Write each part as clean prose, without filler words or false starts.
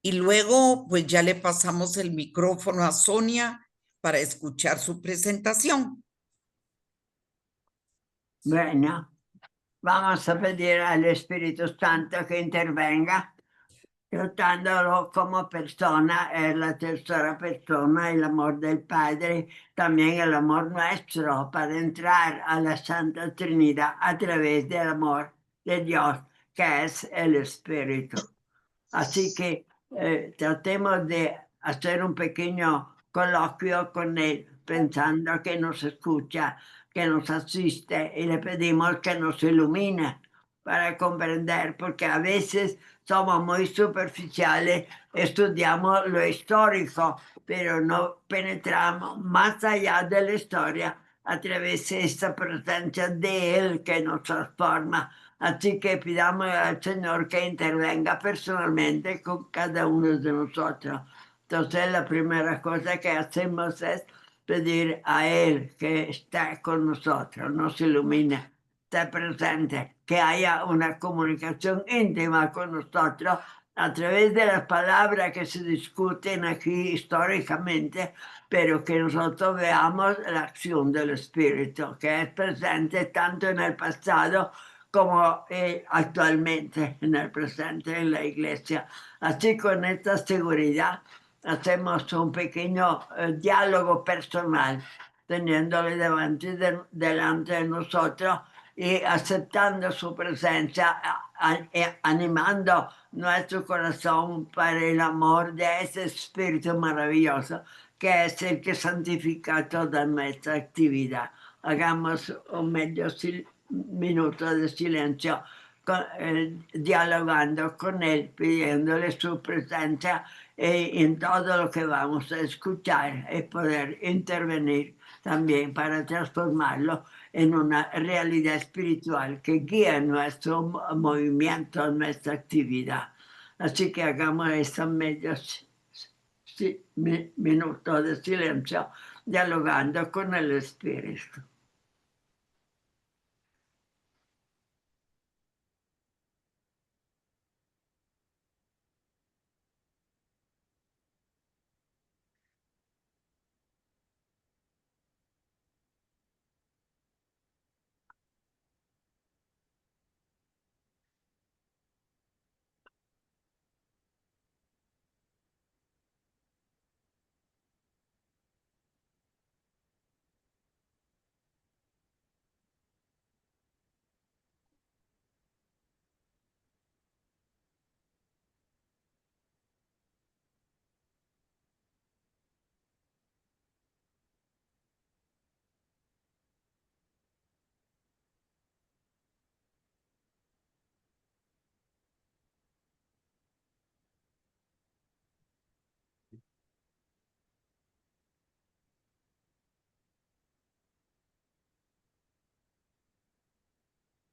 Y luego, pues ya le pasamos el micrófono a Sonia para escuchar su presentación. Bueno, vamos a pedir al Espíritu Santo que intervenga, tratándolo como persona, es la tercera persona, el amor del Padre, también el amor nuestro, para entrar a la Santa Trinidad a través del amor de Dios, que es el Espíritu. Así que tratemos de hacer un pequeño coloquio con él, pensando que nos escucha, que nos asiste, y le pedimos que nos ilumine para comprender, porque a veces somos muy superficiales, estudiamos lo histórico, pero no penetramos más allá de la historia a través de esta presencia de Él que nos transforma. Así que pidamos al Señor que intervenga personalmente con cada uno de nosotros. Entonces la primera cosa que hacemos es pedir a Él que esté con nosotros, nos ilumine, esté presente, que haya una comunicación íntima con nosotros a través de las palabras que se discuten aquí históricamente, pero que nosotros veamos la acción del Espíritu, que es presente tanto en el pasado como actualmente en el presente en la iglesia. Así, con esta seguridad hacemos un pequeño diálogo personal, teniéndole delante de nosotros y aceptando su presencia, animando nuestro corazón para el amor de ese Espíritu maravilloso que es el que santifica toda nuestra actividad. Hagamos un medio minuto de silencio, dialogando con él, pidiéndole su presencia en todo lo que vamos a escuchar y poder intervenir también para transformarlo en una realidad espiritual que guíe nuestro movimiento, nuestra actividad. Así que hagamos estos medios minutos de silencio, dialogando con el Espíritu.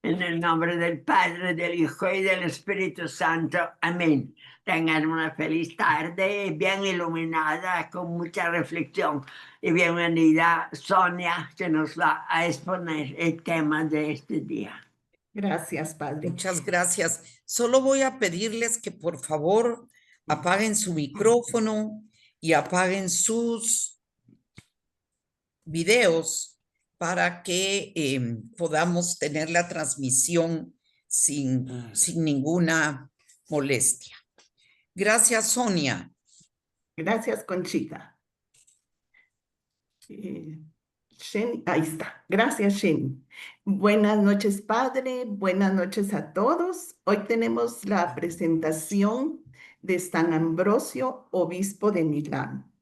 En el nombre del Padre, del Hijo y del Espíritu Santo. Amén. Tengan una feliz tarde, bien iluminada, con mucha reflexión. Y bienvenida Sonia, que nos va a exponer el tema de este día. Gracias, Padre. Muchas gracias. Solo voy a pedirles que por favor apaguen su micrófono y apaguen sus videos para que podamos tener la transmisión sin ninguna molestia. Gracias, Sonia. Gracias, Conchita. Ahí está. Gracias, Sheni. Buenas noches, Padre. Buenas noches a todos. Hoy tenemos la presentación de San Ambrosio, obispo de Milán.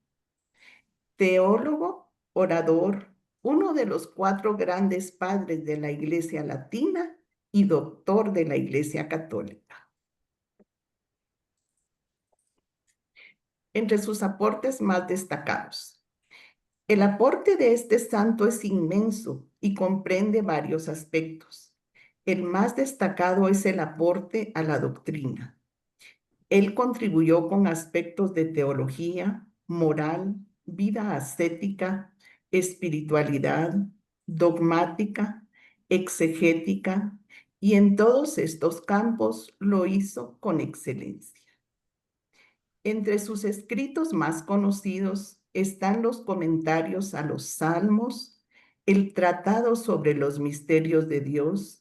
Teólogo, orador, uno de los 4 grandes padres de la Iglesia Latina y doctor de la Iglesia Católica. Entre sus aportes más destacados. El aporte de este santo es inmenso y comprende varios aspectos. El más destacado es el aporte a la doctrina. Él contribuyó con aspectos de teología, moral, vida ascética, espiritualidad, dogmática, exegética, y en todos estos campos lo hizo con excelencia. Entre sus escritos más conocidos están los comentarios a los Salmos, el Tratado sobre los Misterios de Dios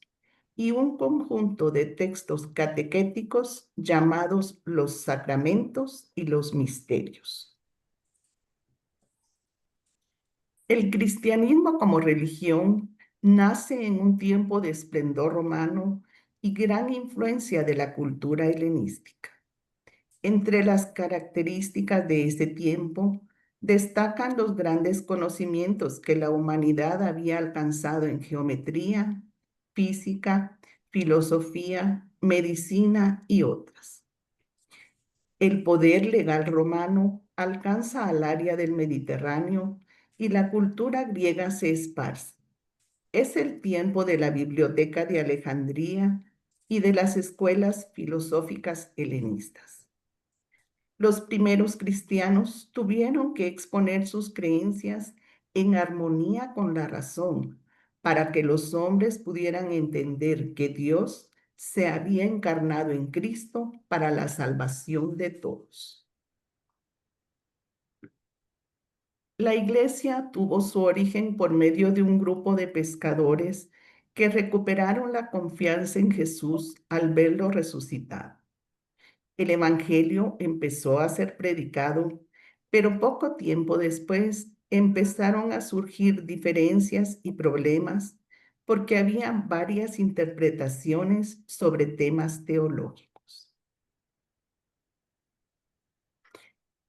y un conjunto de textos catequéticos llamados los Sacramentos y los Misterios. El cristianismo como religión nace en un tiempo de esplendor romano y gran influencia de la cultura helenística. Entre las características de ese tiempo destacan los grandes conocimientos que la humanidad había alcanzado en geometría, física, filosofía, medicina y otras. El poder legal romano alcanza al área del Mediterráneo y la cultura griega se esparce. Es el tiempo de la Biblioteca de Alejandría y de las escuelas filosóficas helenistas. Los primeros cristianos tuvieron que exponer sus creencias en armonía con la razón para que los hombres pudieran entender que Dios se había encarnado en Cristo para la salvación de todos. La iglesia tuvo su origen por medio de un grupo de pescadores que recuperaron la confianza en Jesús al verlo resucitado. El evangelio empezó a ser predicado, pero poco tiempo después empezaron a surgir diferencias y problemas porque había varias interpretaciones sobre temas teológicos.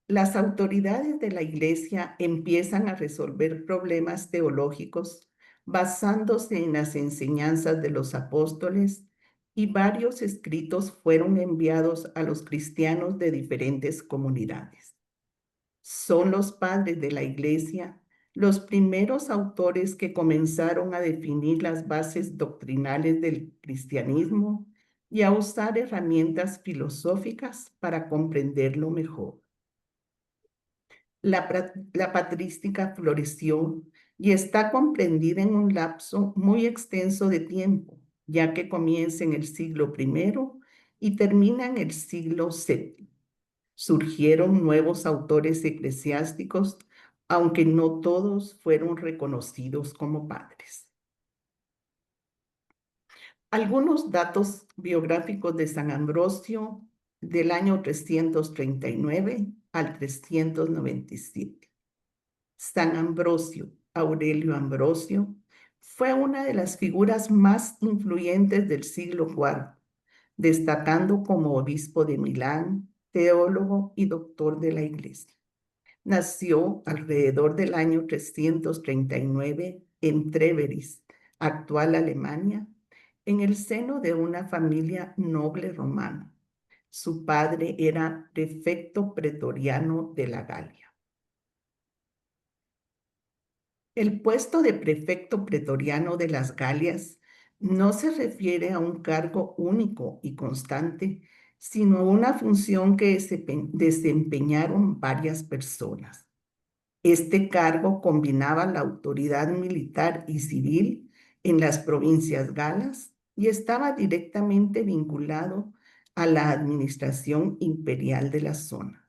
Las autoridades de la iglesia empiezan a resolver problemas teológicos basándose en las enseñanzas de los apóstoles y varios escritos fueron enviados a los cristianos de diferentes comunidades. Son los padres de la iglesia los primeros autores que comenzaron a definir las bases doctrinales del cristianismo y a usar herramientas filosóficas para comprenderlo mejor. La patrística floreció y está comprendida en un lapso muy extenso de tiempo, ya que comienza en el siglo I y termina en el siglo VII. Surgieron nuevos autores eclesiásticos, aunque no todos fueron reconocidos como padres. Algunos datos biográficos de San Ambrosio del año 339 al 397. San Ambrosio, Aurelio Ambrosio, fue una de las figuras más influyentes del siglo IV, destacando como obispo de Milán, teólogo y doctor de la Iglesia. Nació alrededor del año 339 en Treveris, actual Alemania, en el seno de una familia noble romana. Su padre era prefecto pretoriano de la Galia. El puesto de prefecto pretoriano de las Galias no se refiere a un cargo único y constante, sino a una función que desempeñaron varias personas. Este cargo combinaba la autoridad militar y civil en las provincias galas y estaba directamente vinculado a la administración imperial de la zona.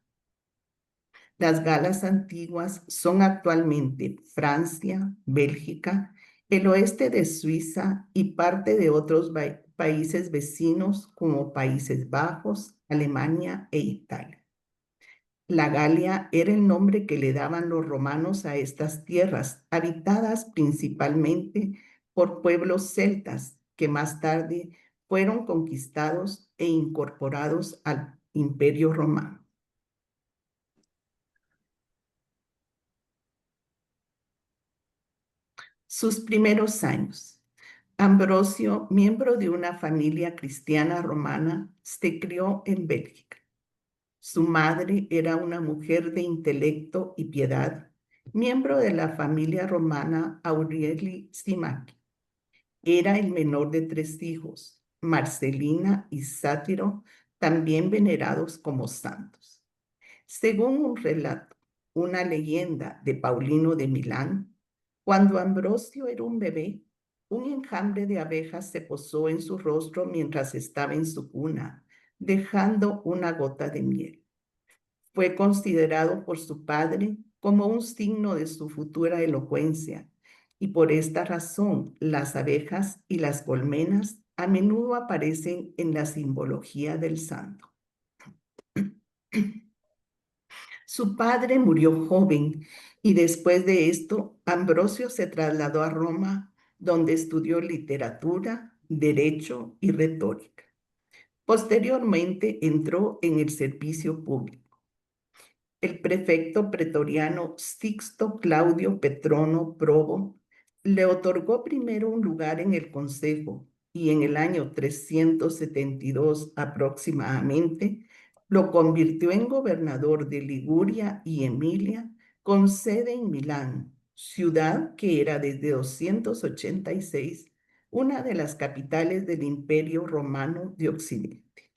Las Galas antiguas son actualmente Francia, Bélgica, el oeste de Suiza y parte de otros países vecinos como Países Bajos, Alemania e Italia. La Galia era el nombre que le daban los romanos a estas tierras, habitadas principalmente por pueblos celtas que más tarde fueron conquistados e incorporados al Imperio Romano. Sus primeros años. Ambrosio, miembro de una familia cristiana romana, se crió en Bélgica. Su madre era una mujer de intelecto y piedad, miembro de la familia romana Aureli Simac. Era el menor de 3 hijos, Marcelina y Sátiro, también venerados como santos. Según un relato, una leyenda de Paulino de Milán, cuando Ambrosio era un bebé, un enjambre de abejas se posó en su rostro mientras estaba en su cuna, dejando una gota de miel. Fue considerado por su padre como un signo de su futura elocuencia, y por esta razón las abejas y las colmenas a menudo aparecen en la simbología del santo. Su padre murió joven y después de esto Ambrosio se trasladó a Roma, donde estudió literatura, derecho y retórica. Posteriormente entró en el servicio público. El prefecto pretoriano Sixto Claudio Petrono Probo le otorgó primero un lugar en el consejo y en el año 372 aproximadamente lo convirtió en gobernador de Liguria y Emilia con sede en Milán, ciudad que era desde 286 una de las capitales del Imperio Romano de Occidente.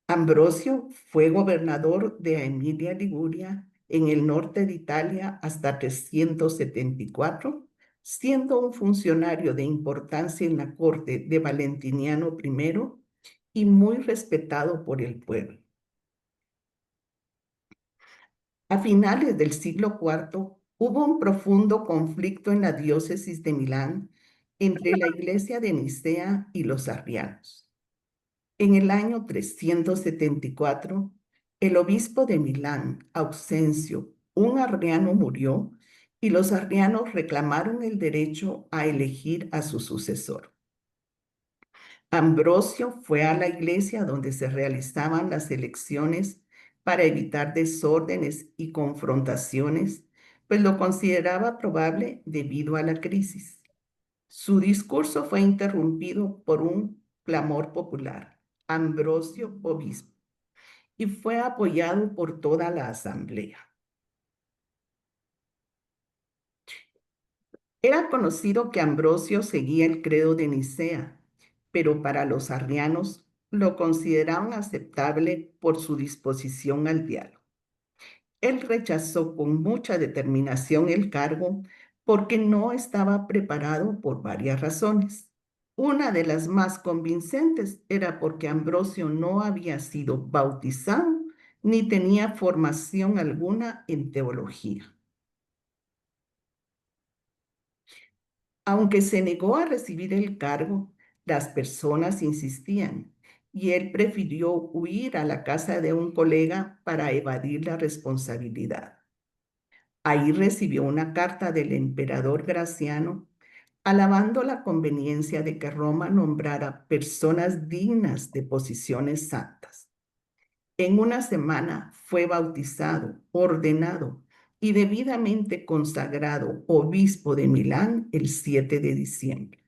Ambrosio fue gobernador de Emilia Liguria en el norte de Italia hasta 374, siendo un funcionario de importancia en la corte de Valentiniano I y muy respetado por el pueblo. A finales del siglo IV hubo un profundo conflicto en la diócesis de Milán entre la iglesia de Nicea y los arrianos. En el año 374, el obispo de Milán, Auxencio, un arriano, murió y los arrianos reclamaron el derecho a elegir a su sucesor. Ambrosio fue a la iglesia donde se realizaban las elecciones para evitar desórdenes y confrontaciones, pues lo consideraba probable debido a la crisis. Su discurso fue interrumpido por un clamor popular: Ambrosio obispo, y fue apoyado por toda la asamblea. Era conocido que Ambrosio seguía el credo de Nicea, pero para los arrianos lo consideraban aceptable por su disposición al diálogo. Él rechazó con mucha determinación el cargo porque no estaba preparado por varias razones. Una de las más convincentes era porque Ambrosio no había sido bautizado ni tenía formación alguna en teología. Aunque se negó a recibir el cargo, las personas insistían y él prefirió huir a la casa de un colega para evadir la responsabilidad. Ahí recibió una carta del emperador Graciano alabando la conveniencia de que Roma nombrara personas dignas de posiciones santas. En una semana fue bautizado, ordenado y debidamente consagrado obispo de Milán el 7 de diciembre.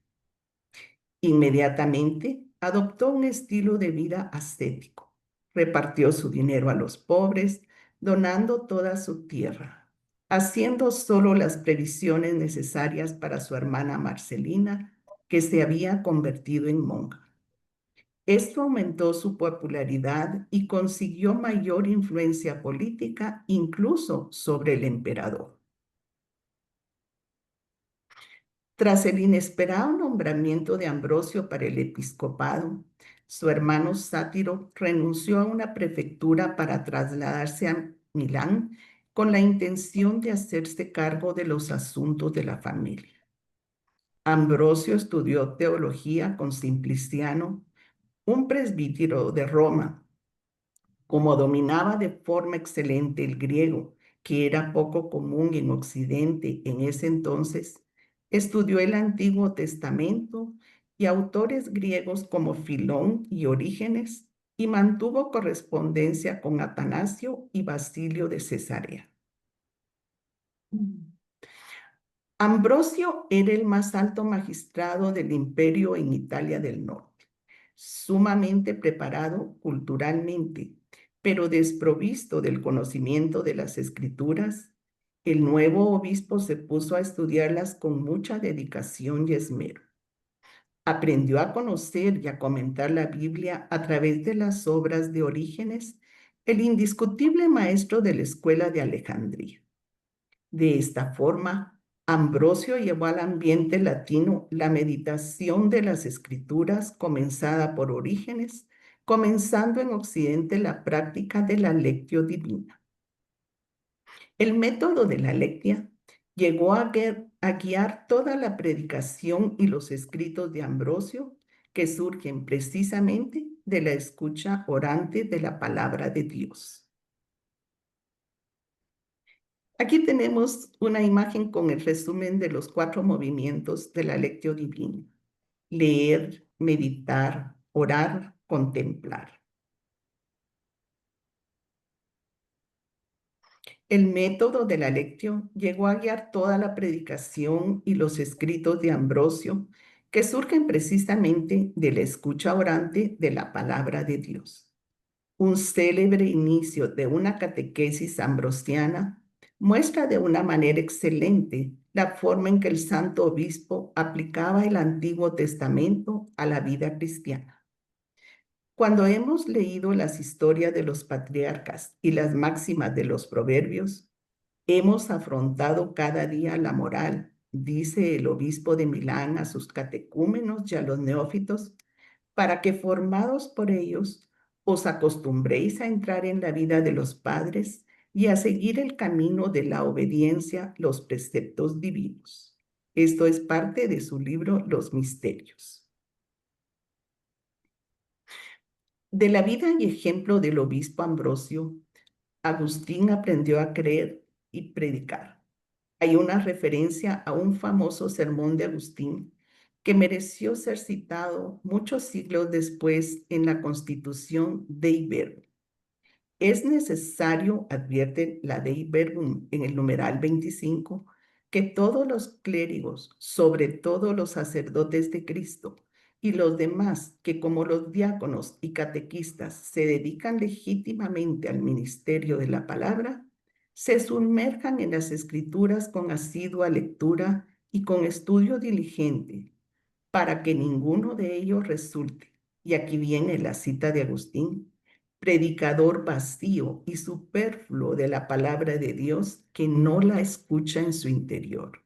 Inmediatamente adoptó un estilo de vida ascético. Repartió su dinero a los pobres, donando toda su tierra, haciendo solo las previsiones necesarias para su hermana Marcelina, que se había convertido en monja. Esto aumentó su popularidad y consiguió mayor influencia política, incluso sobre el emperador. Tras el inesperado nombramiento de Ambrosio para el episcopado, su hermano Sátiro renunció a una prefectura para trasladarse a Milán con la intención de hacerse cargo de los asuntos de la familia. Ambrosio estudió teología con Simpliciano, un presbítero de Roma. Como dominaba de forma excelente el griego, que era poco común en Occidente en ese entonces, estudió el Antiguo Testamento y autores griegos como Filón y Orígenes, y mantuvo correspondencia con Atanasio y Basilio de Cesarea. Ambrosio era el más alto magistrado del imperio en Italia del Norte, sumamente preparado culturalmente, pero desprovisto del conocimiento de las escrituras. El nuevo obispo se puso a estudiarlas con mucha dedicación y esmero. Aprendió a conocer y a comentar la Biblia a través de las obras de Orígenes, el indiscutible maestro de la escuela de Alejandría. De esta forma, Ambrosio llevó al ambiente latino la meditación de las escrituras comenzada por Orígenes, comenzando en Occidente la práctica de la lectio divina. El método de la lectia llegó a guiar toda la predicación y los escritos de Ambrosio, que surgen precisamente de la escucha orante de la palabra de Dios. Aquí tenemos una imagen con el resumen de los 4 movimientos de la lectio divina: leer, meditar, orar, contemplar. El método de la lectio llegó a guiar toda la predicación y los escritos de Ambrosio, que surgen precisamente de la escucha orante de la palabra de Dios. Un célebre inicio de una catequesis ambrosiana muestra de una manera excelente la forma en que el santo obispo aplicaba el Antiguo Testamento a la vida cristiana. Cuando hemos leído las historias de los patriarcas y las máximas de los proverbios, hemos afrontado cada día la moral, dice el obispo de Milán a sus catecúmenos y a los neófitos, para que formados por ellos os acostumbréis a entrar en la vida de los padres y a seguir el camino de la obediencia, los preceptos divinos. Esto es parte de su libro Los Misterios. De la vida y ejemplo del obispo Ambrosio, Agustín aprendió a creer y predicar. Hay una referencia a un famoso sermón de Agustín que mereció ser citado muchos siglos después en la Constitución Dei Verbum. Es necesario, advierte la Dei Verbum en el numeral 25, que todos los clérigos, sobre todo los sacerdotes de Cristo, y los demás que como los diáconos y catequistas se dedican legítimamente al ministerio de la palabra, se sumerjan en las escrituras con asidua lectura y con estudio diligente, para que ninguno de ellos resulte, y aquí viene la cita de Agustín, predicador vacío y superfluo de la palabra de Dios que no la escucha en su interior.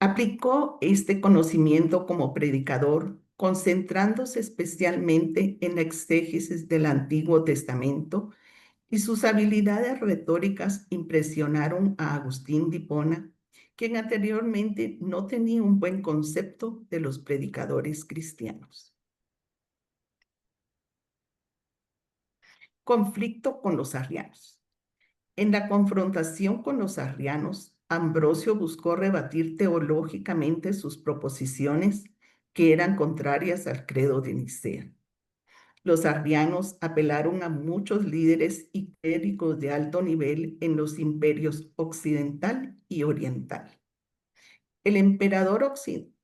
Aplicó este conocimiento como predicador, concentrándose especialmente en la exégesis del Antiguo Testamento, y sus habilidades retóricas impresionaron a Agustín de Hipona, quien anteriormente no tenía un buen concepto de los predicadores cristianos. Conflicto con los arrianos. En la confrontación con los arrianos, Ambrosio buscó rebatir teológicamente sus proposiciones que eran contrarias al credo de Nicea. Los arrianos apelaron a muchos líderes y clérigos de alto nivel en los imperios occidental y oriental. El emperador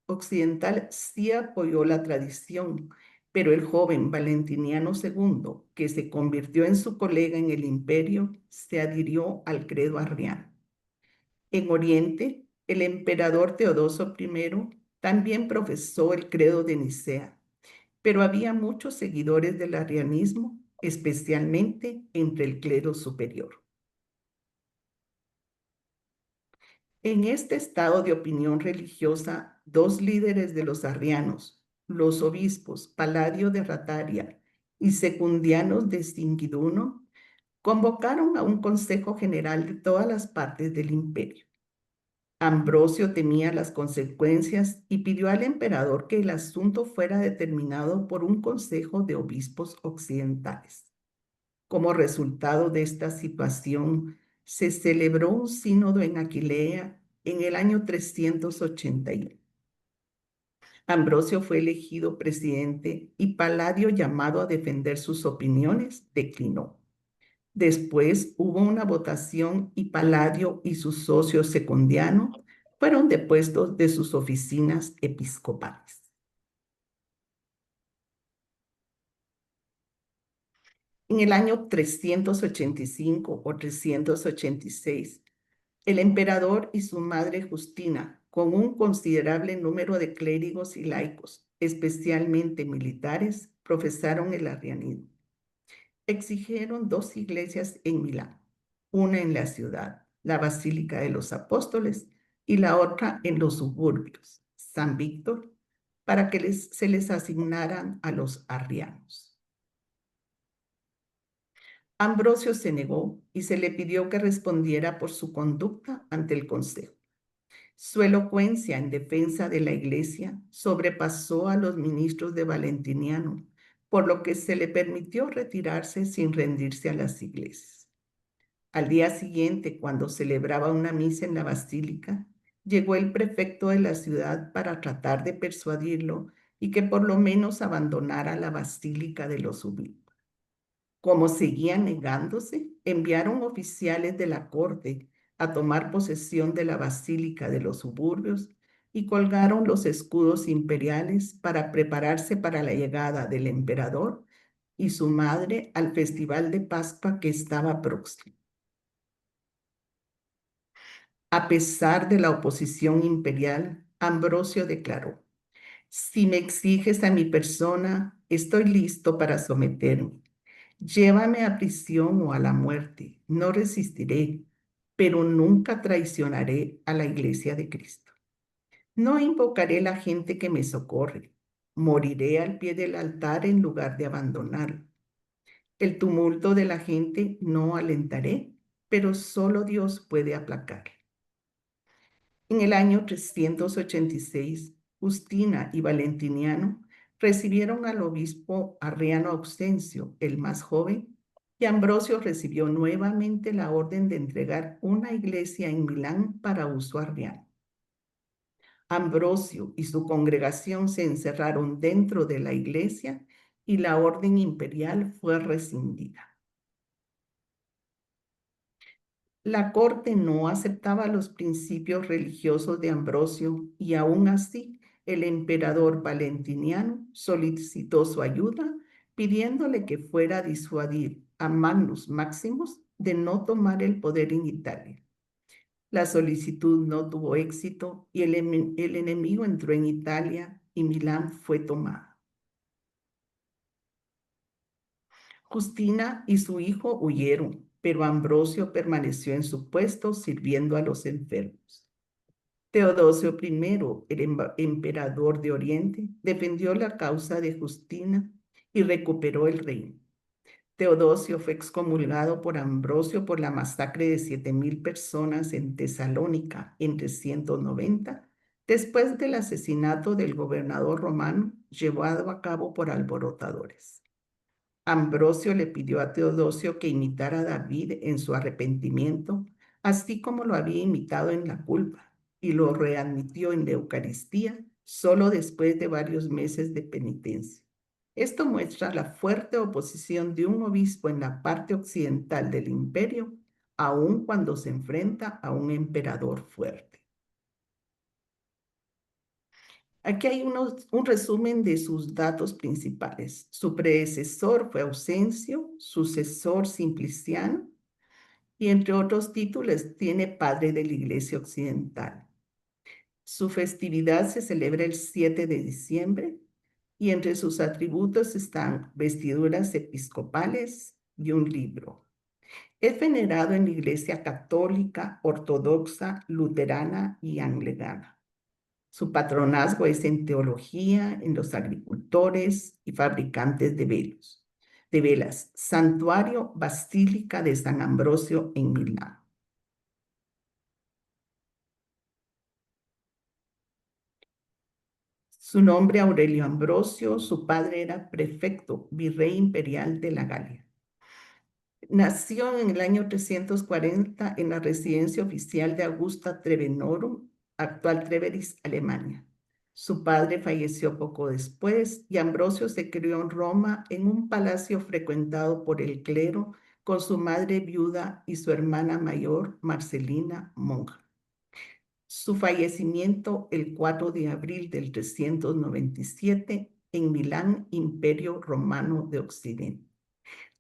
occidental sí apoyó la tradición, pero el joven Valentiniano II, que se convirtió en su colega en el imperio, se adhirió al credo arriano. En Oriente, el emperador Teodoso I también profesó el credo de Nicea, pero había muchos seguidores del arrianismo, especialmente entre el clero superior. En este estado de opinión religiosa, 2 líderes de los arrianos, los obispos Palladio de Rataria y Secundianos de Singiduno, convocaron a un consejo general de todas las partes del imperio. Ambrosio temía las consecuencias y pidió al emperador que el asunto fuera determinado por un consejo de obispos occidentales. Como resultado de esta situación, se celebró un sínodo en Aquilea en el año 381. Ambrosio fue elegido presidente y Palladio, llamado a defender sus opiniones, declinó. Después hubo una votación y Palladio y su socio Secundiano fueron depuestos de sus oficinas episcopales. En el año 385 o 386, el emperador y su madre Justina, con un considerable número de clérigos y laicos, especialmente militares, profesaron el arrianismo. Exigieron 2 iglesias en Milán, una en la ciudad, la Basílica de los Apóstoles, y la otra en los suburbios, San Víctor, para que se les asignaran a los arrianos. Ambrosio se negó y se le pidió que respondiera por su conducta ante el consejo. Su elocuencia en defensa de la iglesia sobrepasó a los ministros de Valentiniano, por lo que se le permitió retirarse sin rendirse a las iglesias. Al día siguiente, cuando celebraba una misa en la basílica, llegó el prefecto de la ciudad para tratar de persuadirlo y que por lo menos abandonara la basílica de los obispos. Como seguía negándose, enviaron oficiales de la corte a tomar posesión de la basílica de los suburbios y colgaron los escudos imperiales para prepararse para la llegada del emperador y su madre al festival de Pascua que estaba próximo. A pesar de la oposición imperial, Ambrosio declaró: si me exiges a mi persona, estoy listo para someterme. Llévame a prisión o a la muerte, no resistiré, pero nunca traicionaré a la iglesia de Cristo. No invocaré la gente que me socorre, moriré al pie del altar en lugar de abandonarlo. El tumulto de la gente no alentaré, pero solo Dios puede aplacarlo. En el año 386, Justina y Valentiniano recibieron al obispo Arriano Auxencio, el más joven, y Ambrosio recibió nuevamente la orden de entregar una iglesia en Milán para uso arriano. Ambrosio y su congregación se encerraron dentro de la iglesia y la orden imperial fue rescindida. La corte no aceptaba los principios religiosos de Ambrosio y aún así el emperador Valentiniano solicitó su ayuda pidiéndole que fuera a disuadir a Magnus Maximus de no tomar el poder en Italia. La solicitud no tuvo éxito y el enemigo entró en Italia y Milán fue tomada. Justina y su hijo huyeron, pero Ambrosio permaneció en su puesto sirviendo a los enfermos. Teodosio I, el emperador de Oriente, defendió la causa de Justina y recuperó el reino. Teodosio fue excomulgado por Ambrosio por la masacre de 7,000 personas en Tesalónica en 390, después del asesinato del gobernador romano llevado a cabo por alborotadores. Ambrosio le pidió a Teodosio que imitara a David en su arrepentimiento, así como lo había imitado en la culpa, y lo readmitió en la Eucaristía solo después de varios meses de penitencia. Esto muestra la fuerte oposición de un obispo en la parte occidental del imperio, aun cuando se enfrenta a un emperador fuerte. Aquí hay un resumen de sus datos principales. Su predecesor fue Auxencio, sucesor Simpliciano, y entre otros títulos tiene padre de la Iglesia Occidental. Su festividad se celebra el 7 de diciembre y entre sus atributos están vestiduras episcopales y un libro. Es venerado en la Iglesia católica, ortodoxa, luterana y anglicana. Su patronazgo es en teología, en los agricultores y fabricantes de velas. Santuario Basílica de San Ambrosio en Milán. Su nombre Aurelio Ambrosio, su padre era prefecto, virrey imperial de la Galia. Nació en el año 340 en la residencia oficial de Augusta Trevenorum, actual Treveris, Alemania. Su padre falleció poco después y Ambrosio se crió en Roma en un palacio frecuentado por el clero con su madre viuda y su hermana mayor, Marcelina, monja. Su fallecimiento el 4 de abril del 397 en Milán, Imperio Romano de Occidente.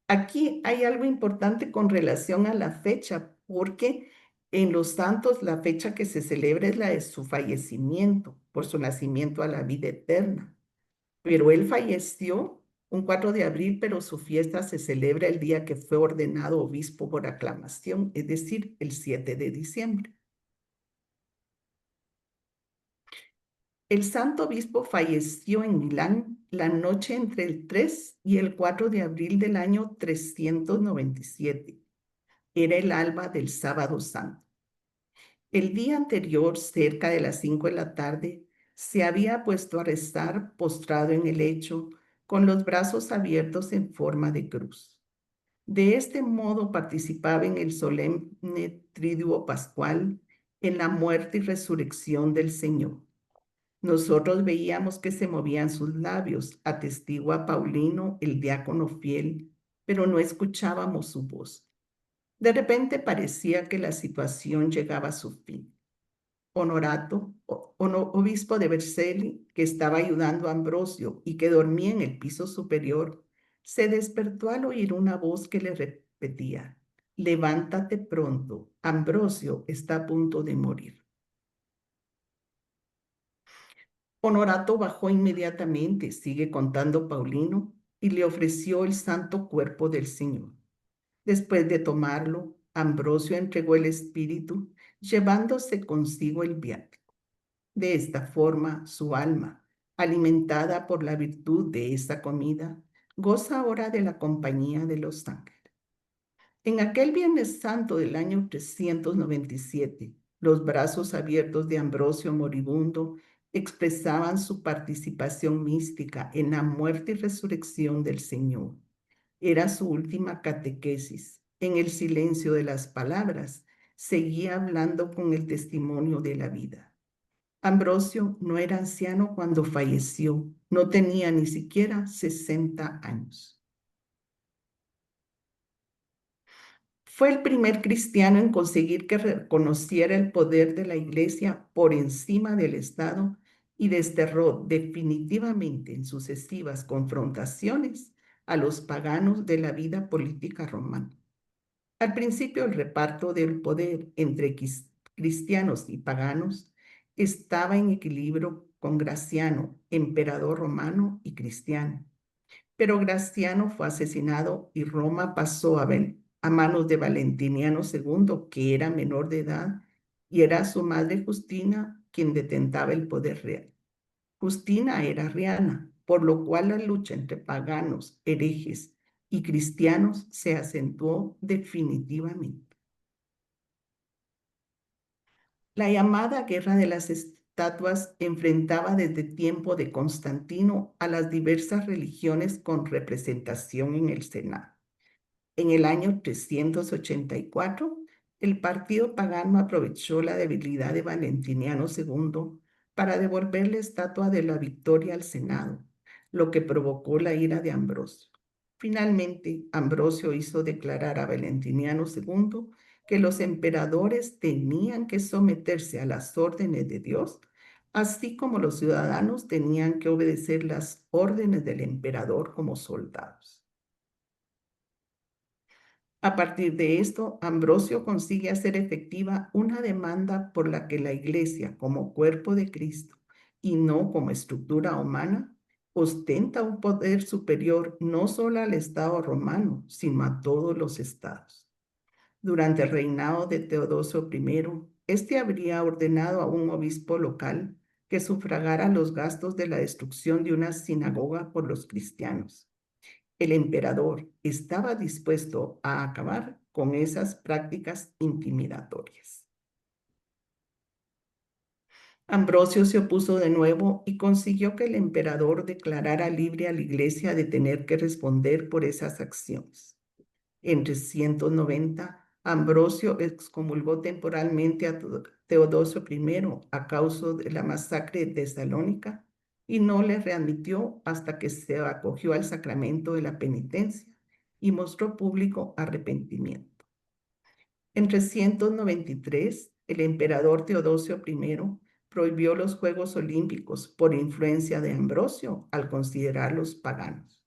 Aquí hay algo importante con relación a la fecha, porque en los santos la fecha que se celebra es la de su fallecimiento, por su nacimiento a la vida eterna. Pero él falleció un 4 de abril, pero su fiesta se celebra el día que fue ordenado obispo por aclamación, es decir, el 7 de diciembre. El santo obispo falleció en Milán la noche entre el 3 y el 4 de abril del año 397. Era el alba del sábado santo. El día anterior, cerca de las 5 de la tarde, se había puesto a rezar postrado en el lecho, con los brazos abiertos en forma de cruz. De este modo participaba en el solemne triduo pascual, en la muerte y resurrección del Señor. Nosotros veíamos que se movían sus labios, atestigua Paulino, el diácono fiel, pero no escuchábamos su voz. De repente parecía que la situación llegaba a su fin. Honorato, obispo de Vercelli, que estaba ayudando a Ambrosio y que dormía en el piso superior, se despertó al oír una voz que le repetía: levántate pronto, Ambrosio está a punto de morir. Honorato bajó inmediatamente, sigue contando Paulino, y le ofreció el santo cuerpo del Señor. Después de tomarlo, Ambrosio entregó el espíritu, llevándose consigo el viático. De esta forma, su alma, alimentada por la virtud de esa comida, goza ahora de la compañía de los ángeles. En aquel Viernes Santo del año 397, los brazos abiertos de Ambrosio moribundo expresaban su participación mística en la muerte y resurrección del Señor. Era su última catequesis. En el silencio de las palabras, seguía hablando con el testimonio de la vida. Ambrosio no era anciano cuando falleció, no tenía ni siquiera 60 años. Fue el primer cristiano en conseguir que reconociera el poder de la Iglesia por encima del Estado y desterró definitivamente en sucesivas confrontaciones a los paganos de la vida política romana. Al principio, el reparto del poder entre cristianos y paganos estaba en equilibrio con Graciano, emperador romano y cristiano. Pero Graciano fue asesinado y Roma pasó a manos de Valentiniano II, que era menor de edad, y era su madre Justina quien detentaba el poder real. Justina era arriana, por lo cual la lucha entre paganos, herejes y cristianos se acentuó definitivamente. La llamada Guerra de las Estatuas enfrentaba desde tiempo de Constantino a las diversas religiones con representación en el Senado. En el año 384, el partido pagano aprovechó la debilidad de Valentiniano II para devolver la estatua de la victoria al Senado, lo que provocó la ira de Ambrosio. Finalmente, Ambrosio hizo declarar a Valentiniano II que los emperadores tenían que someterse a las órdenes de Dios, así como los ciudadanos tenían que obedecer las órdenes del emperador como soldados. A partir de esto, Ambrosio consigue hacer efectiva una demanda por la que la Iglesia, como cuerpo de Cristo y no como estructura humana, ostenta un poder superior no solo al Estado romano, sino a todos los estados. Durante el reinado de Teodosio I, este habría ordenado a un obispo local que sufragara los gastos de la destrucción de una sinagoga por los cristianos. El emperador estaba dispuesto a acabar con esas prácticas intimidatorias. Ambrosio se opuso de nuevo y consiguió que el emperador declarara libre a la Iglesia de tener que responder por esas acciones. En 390, Ambrosio excomulgó temporalmente a Teodosio I a causa de la masacre de Tesalónica y no le readmitió hasta que se acogió al sacramento de la penitencia y mostró público arrepentimiento. En 393, el emperador Teodosio I prohibió los Juegos Olímpicos por influencia de Ambrosio al considerarlos paganos.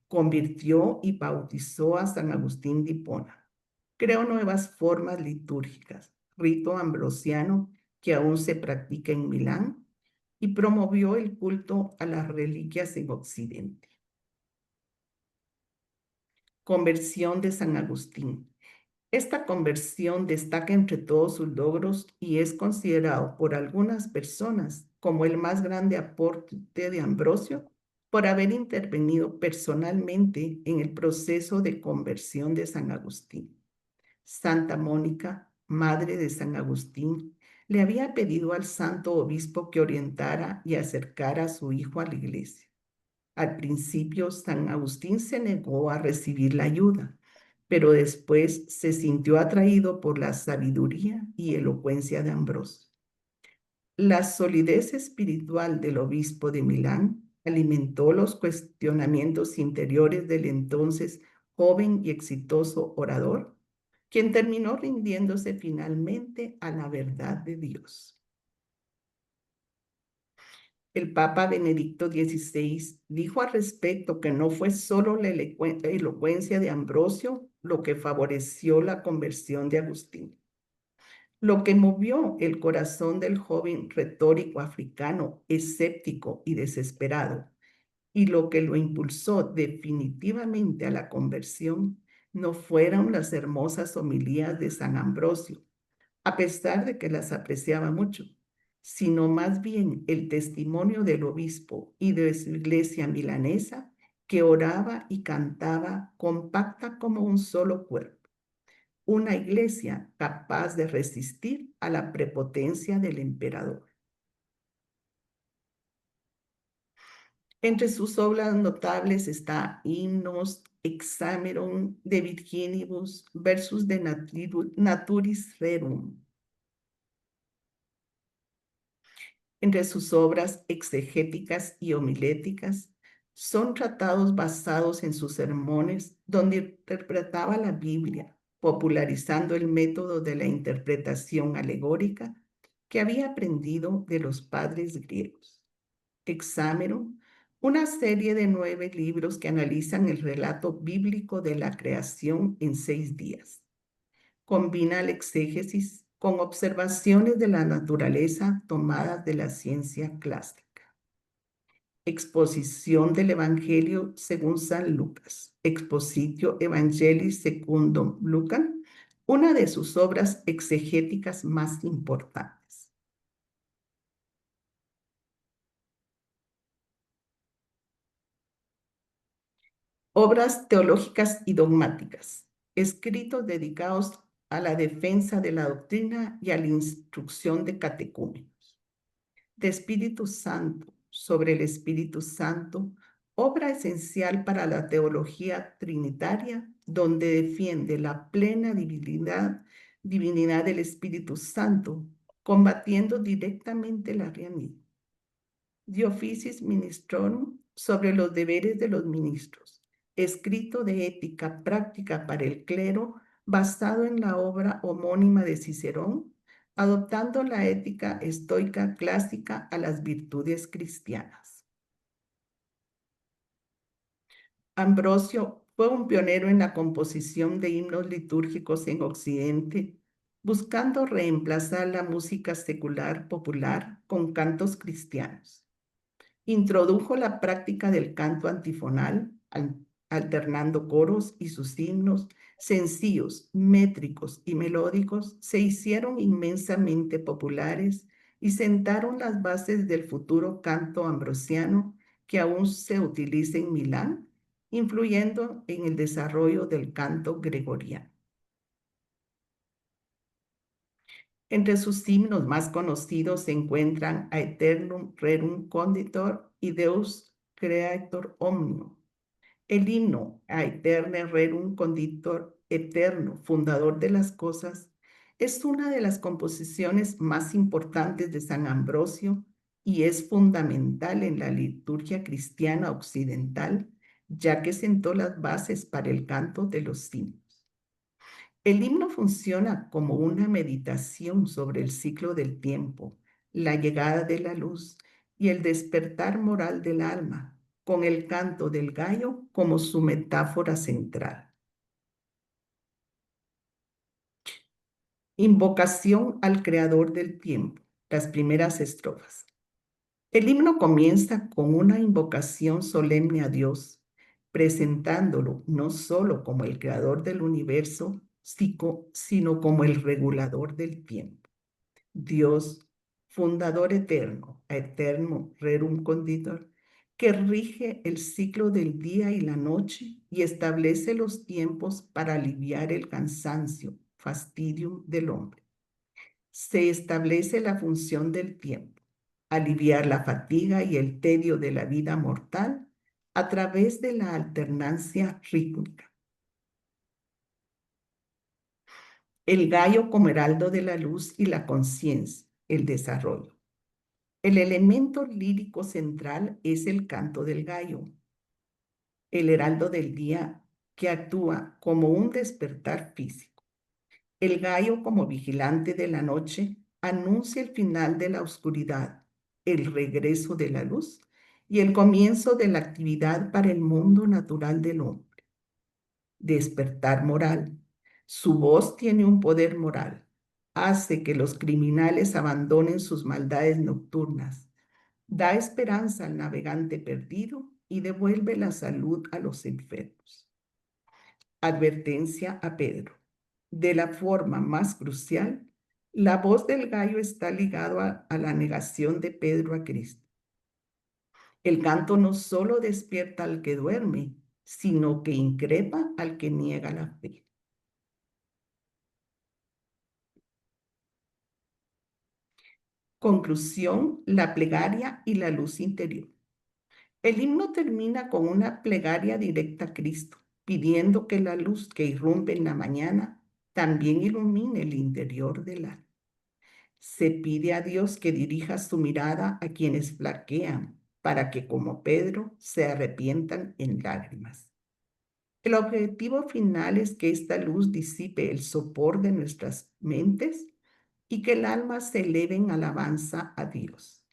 Convirtió y bautizó a San Agustín de Hipona. Creó nuevas formas litúrgicas, rito ambrosiano que aún se practica en Milán, y promovió el culto a las reliquias en Occidente. Conversión de San Agustín. Esta conversión destaca entre todos sus logros y es considerado por algunas personas como el más grande aporte de Ambrosio por haber intervenido personalmente en el proceso de conversión de San Agustín. Santa Mónica, madre de San Agustín, le había pedido al santo obispo que orientara y acercara a su hijo a la iglesia. Al principio, San Agustín se negó a recibir la ayuda, pero después se sintió atraído por la sabiduría y elocuencia de Ambrosio. La solidez espiritual del obispo de Milán alimentó los cuestionamientos interiores del entonces joven y exitoso orador, quien terminó rindiéndose finalmente a la verdad de Dios. El Papa Benedicto XVI dijo al respecto que no fue solo la elocuencia de Ambrosio lo que favoreció la conversión de Agustín. Lo que movió el corazón del joven retórico africano, escéptico y desesperado, y lo que lo impulsó definitivamente a la conversión, no fueron las hermosas homilías de San Ambrosio, a pesar de que las apreciaba mucho, sino más bien el testimonio del obispo y de su iglesia milanesa, que oraba y cantaba compacta como un solo cuerpo. Una iglesia capaz de resistir a la prepotencia del emperador. Entre sus obras notables está Himnos, Hexameron de Virginibus, Versus de Naturis Rerum. Entre sus obras exegéticas y homiléticas son tratados basados en sus sermones donde interpretaba la Biblia, popularizando el método de la interpretación alegórica que había aprendido de los padres griegos. Hexameron, una serie de 9 libros que analizan el relato bíblico de la creación en 6 días. Combina la exégesis con observaciones de la naturaleza tomadas de la ciencia clásica. Exposición del Evangelio según San Lucas, Expositio Evangelii secundum Lucam, una de sus obras exegéticas más importantes. Obras teológicas y dogmáticas, escritos dedicados a la defensa de la doctrina y a la instrucción de catecúmenos. De Espíritu Santo, sobre el Espíritu Santo, obra esencial para la teología trinitaria, donde defiende la plena divinidad del Espíritu Santo, combatiendo directamente el arrianismo. De Officiis Ministrorum, sobre los deberes de los ministros, escrito de ética práctica para el clero, basado en la obra homónima de Cicerón, adoptando la ética estoica clásica a las virtudes cristianas. Ambrosio fue un pionero en la composición de himnos litúrgicos en Occidente, buscando reemplazar la música secular popular con cantos cristianos. Introdujo la práctica del canto antifonal, alternando coros, y sus himnos, sencillos, métricos y melódicos, se hicieron inmensamente populares y sentaron las bases del futuro canto ambrosiano que aún se utiliza en Milán, influyendo en el desarrollo del canto gregoriano. Entre sus himnos más conocidos se encuentran Aeternum Rerum Conditor y Deus Creator Omnium. El himno Aeterne Rerum Conditor, eterno, fundador de las cosas, es una de las composiciones más importantes de San Ambrosio y es fundamental en la liturgia cristiana occidental, ya que sentó las bases para el canto de los himnos. El himno funciona como una meditación sobre el ciclo del tiempo, la llegada de la luz y el despertar moral del alma, con el canto del gallo como su metáfora central. Invocación al Creador del tiempo, las primeras estrofas. El himno comienza con una invocación solemne a Dios, presentándolo no solo como el creador del universo, sino como el regulador del tiempo. Dios, fundador eterno, eterno rerum conditor, que rige el ciclo del día y la noche y establece los tiempos para aliviar el cansancio, fastidium del hombre. Se establece la función del tiempo, aliviar la fatiga y el tedio de la vida mortal a través de la alternancia rítmica. El gallo como heraldo de la luz y la conciencia, el desarrollo. El elemento lírico central es el canto del gallo, el heraldo del día que actúa como un despertar físico. El gallo como vigilante de la noche anuncia el final de la oscuridad, el regreso de la luz y el comienzo de la actividad para el mundo natural del hombre. Despertar moral. Su voz tiene un poder moral. Hace que los criminales abandonen sus maldades nocturnas. Da esperanza al navegante perdido y devuelve la salud a los enfermos. Advertencia a Pedro. De la forma más crucial, la voz del gallo está ligado a la negación de Pedro a Cristo. El canto no solo despierta al que duerme, sino que increpa al que niega la fe. Conclusión, la plegaria y la luz interior. El himno termina con una plegaria directa a Cristo, pidiendo que la luz que irrumpe en la mañana también ilumine el interior del alma. Se pide a Dios que dirija su mirada a quienes flaquean, para que, como Pedro, se arrepientan en lágrimas. El objetivo final es que esta luz disipe el sopor de nuestras mentes y que el alma se eleve en alabanza a Dios.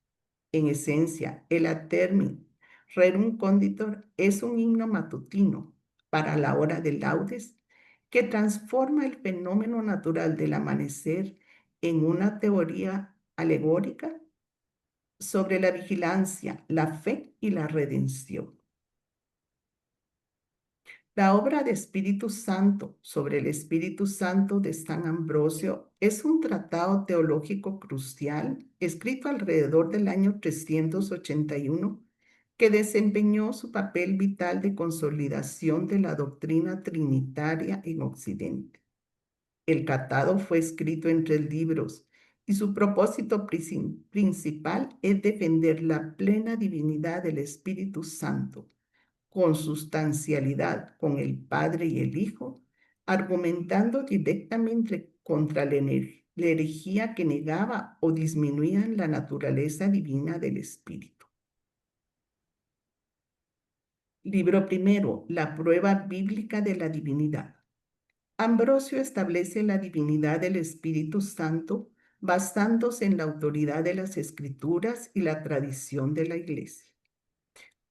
En esencia, el Atermi Rerum Conditor es un himno matutino para la hora de laudes que transforma el fenómeno natural del amanecer en una teoría alegórica sobre la vigilancia, la fe y la redención. La obra de Espíritu Santo sobre el Espíritu Santo de San Ambrosio es un tratado teológico crucial escrito alrededor del año 381 que desempeñó su papel vital de consolidación de la doctrina trinitaria en Occidente. El tratado fue escrito en 3 libros y su propósito principal es defender la plena divinidad del Espíritu Santo, consustancialidad con el Padre y el Hijo, argumentando directamente contra la herejía que negaba o disminuía la naturaleza divina del Espíritu. Libro primero, la prueba bíblica de la divinidad. Ambrosio establece la divinidad del Espíritu Santo basándose en la autoridad de las Escrituras y la tradición de la Iglesia.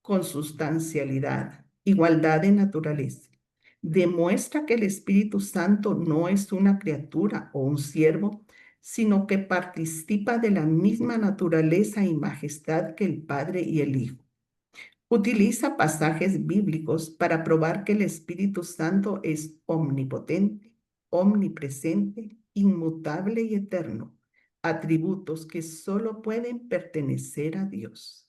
Consustancialidad, igualdad de naturaleza. Demuestra que el Espíritu Santo no es una criatura o un siervo, sino que participa de la misma naturaleza y majestad que el Padre y el Hijo. Utiliza pasajes bíblicos para probar que el Espíritu Santo es omnipotente, omnipresente, inmutable y eterno, atributos que solo pueden pertenecer a Dios.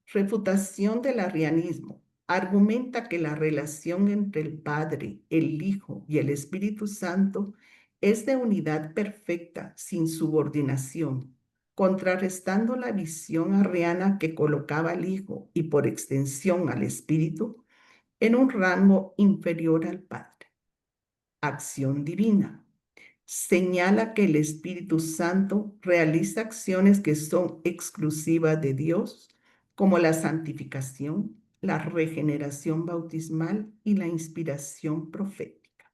Refutación del arrianismo. Argumenta que la relación entre el Padre, el Hijo y el Espíritu Santo es de unidad perfecta, sin subordinación, contrarrestando la visión arriana que colocaba al Hijo y por extensión al Espíritu en un rango inferior al Padre. Acción divina. Señala que el Espíritu Santo realiza acciones que son exclusivas de Dios, como la santificación, la regeneración bautismal y la inspiración profética.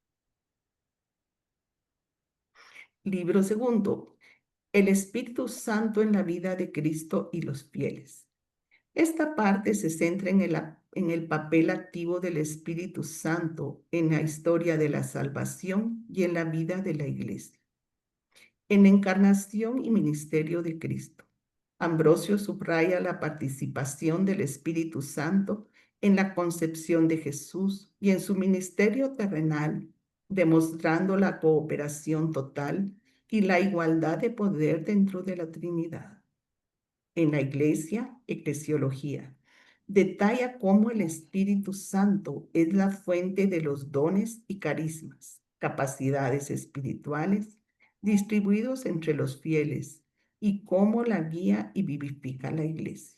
Libro segundo. El Espíritu Santo en la vida de Cristo y los fieles. Esta parte se centra en el papel activo del Espíritu Santo en la historia de la salvación y en la vida de la Iglesia. En encarnación y ministerio de Cristo, Ambrosio subraya la participación del Espíritu Santo en la concepción de Jesús y en su ministerio terrenal, demostrando la cooperación total y la igualdad de poder dentro de la Trinidad. En la Iglesia, eclesiología, detalla cómo el Espíritu Santo es la fuente de los dones y carismas, capacidades espirituales distribuidos entre los fieles y cómo la guía y vivifica la Iglesia.